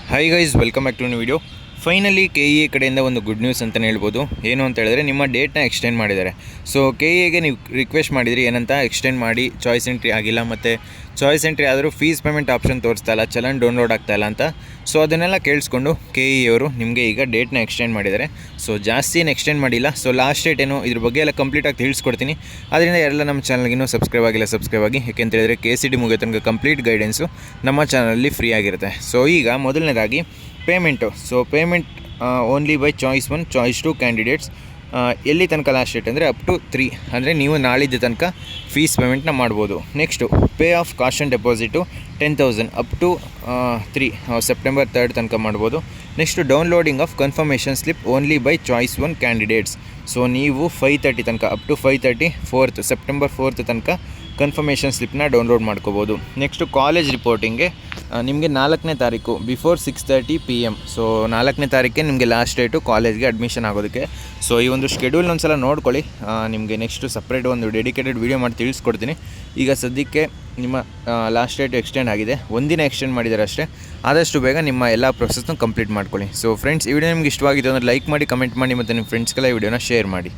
Hi guys, welcome back to new video. Finally KE ಕಡೆಯಿಂದ ಒಂದು good news ಅಂತಲೇ ಹೇಳ್ಬೋದು. ಏನು ಅಂತ ಹೇಳಿದ್ರೆ ನಿಮ್ಮ ಡೇಟ್ನ ಎಕ್ಸ್ಟೆಂಡ್ ಮಾಡಿದ್ದಾರೆ. ಸೊ KEಗೆ ನೀವು ರಿಕ್ವೆಸ್ಟ್ ಮಾಡಿದ್ರಿ ಏನಂತ, ಎಕ್ಸ್ಟೆಂಡ್ ಮಾಡಿ, ಚಾಯ್ಸ್ ಎಂಟ್ರಿ ಆಗಿಲ್ಲ, ಮತ್ತು ಚಾಯ್ಸ್ ಎಂಟ್ರಿ ಆದರೂ ಫೀಸ್ ಪೇಮೆಂಟ್ ಆಪ್ಷನ್ ತೋರಿಸ್ತಾ ಇಲ್ಲ, ಚಲನ್ ಡೌನ್ಲೋಡ್ ಆಗ್ತಾಯಿಲ್ಲ ಅಂತ. ಸೊ ಅದನ್ನೆಲ್ಲ ಕೇಳಿಸ್ಕೊಂಡು KEಯವರು ನಿಮಗೆ ಈಗ ಡೇಟ್ನ ಎಕ್ಸ್ಟೆಂಡ್ ಮಾಡಿದ್ದಾರೆ. ಸೊ ಜಾಸ್ತಿ ಏನು ಎಕ್ಸ್ಟೆಂಡ್ ಮಾಡಿಲ್ಲ. ಸೊ ಲಾಸ್ಟ್ ಡೇಟ್ ಏನು ಇದ್ರ ಬಗ್ಗೆ ಎಲ್ಲ ಕಂಪ್ಲೀಟಾಗಿ ತಿಳಿಸ್ಕೊಡ್ತೀನಿ. ಅದರಿಂದ ಎಲ್ಲ ನಮ್ಮ ಚಾನಲ್ಗಿನ್ನೂ ಸಬ್ಸ್ಕ್ರೈಬ್ ಆಗಿ, ಯಾಕೆಂತ ಹೇಳಿದರೆ KCD ಮುಗಿಯೋ ತನಕ ಕಂಪ್ಲೀಟ್ ಗೈಡೆನ್ಸು ನಮ್ಮ ಚಾನಲಲ್ಲಿ ಫ್ರೀ ಆಗಿರುತ್ತೆ. ಸೊ ಈಗ ಮೊದಲನೇದಾಗಿ payment. So payment only by choice 1, choice 2 candidates. ಎಲ್ಲಿ ತನಕ ಲಾಸ್ಟ್ ಡೇಟ್ ಅಂದರೆ ಅಪ್ ಟು 3, ಅಂದರೆ ನೀವು ನಾಳಿದ್ದ ತನಕ ಫೀಸ್ ಪೇಮೆಂಟ್ನ ಮಾಡ್ಬೋದು. Next pay of caution deposit 10,000 up to 3 September 3 ತನಕ ಮಾಡ್ಬೋದು. Next downloading of confirmation slip only by choice 1 candidates. So ನೀವು 5:30 ತನಕ, ಅಪ್ ಟು 5:30 ಸೆಪ್ಟೆಂಬರ್ 4 ತನಕ ಕನ್ಫರ್ಮೇಷನ್ ಸ್ಲಿಪ್ನ ಡೌನ್ಲೋಡ್ ಮಾಡ್ಕೋಬೋದು. ನೆಕ್ಸ್ಟು ಕಾಲೇಜ್ ರಿಪೋರ್ಟಿಂಗ್ಗೆ ನಿಮಗೆ 4ನೇ ತಾರೀಕು ಬಿಫೋರ್ 6:30 PM. ಸೊ 4ನೇ ತಾರೀಕೆ ನಿಮಗೆ ಲಾಸ್ಟ್ ಡೇಟು ಕಾಲೇಜ್ಗೆ ಅಡ್ಮಿಷನ್ ಆಗೋದಕ್ಕೆ. ಸೊ ಈ ಒಂದು ಶೆಡ್ಯೂಲ್ನ ಒಂದು ಸಲ ನೋಡ್ಕೊಳ್ಳಿ. ನಿಮಗೆ ನೆಕ್ಸ್ಟು ಸಪ್ರೇಟ್ ಒಂದು ಡೆಡಿಕೇಟೆಡ್ ವೀಡಿಯೋ ಮಾಡಿ ತಿಳಿಸ್ಕೊಡ್ತೀನಿ. ಈಗ ಸದ್ಯಕ್ಕೆ ನಿಮ್ಮ ಲಾಸ್ಟ್ ಡೇಟ್ ಎಕ್ಸ್ಟೆಂಡ್ ಆಗಿದೆ, ಒಂದಿನ ಎಕ್ಸ್ಟೆಂಡ್ ಮಾಡಿದ್ದಾರೆ ಅಷ್ಟೇ. ಆದಷ್ಟು ಬೇಗ ನಿಮ್ಮ ಎಲ್ಲ ಪ್ರೊಸೆಸ್ನ ಕಂಪ್ಲೀಟ್ ಮಾಡ್ಕೊಳ್ಳಿ. ಸೊ ಫ್ರೆಂಡ್ಸ್, ಈ ವಿಡಿಯೋ ನಿಮ್ಗೆ ಇಷ್ಟವಾಗಿತ್ತು ಅಂದರೆ ಲೈಕ್ ಮಾಡಿ, ಕಮೆಂಟ್ ಮಾಡಿ, ಮತ್ತು ನಿಮ್ಮ ಫ್ರೆಂಡ್ಸ್ಗೆಲ್ಲ ಈ ವಿಡಿಯೋನ ಶೇರ್ ಮಾಡಿ.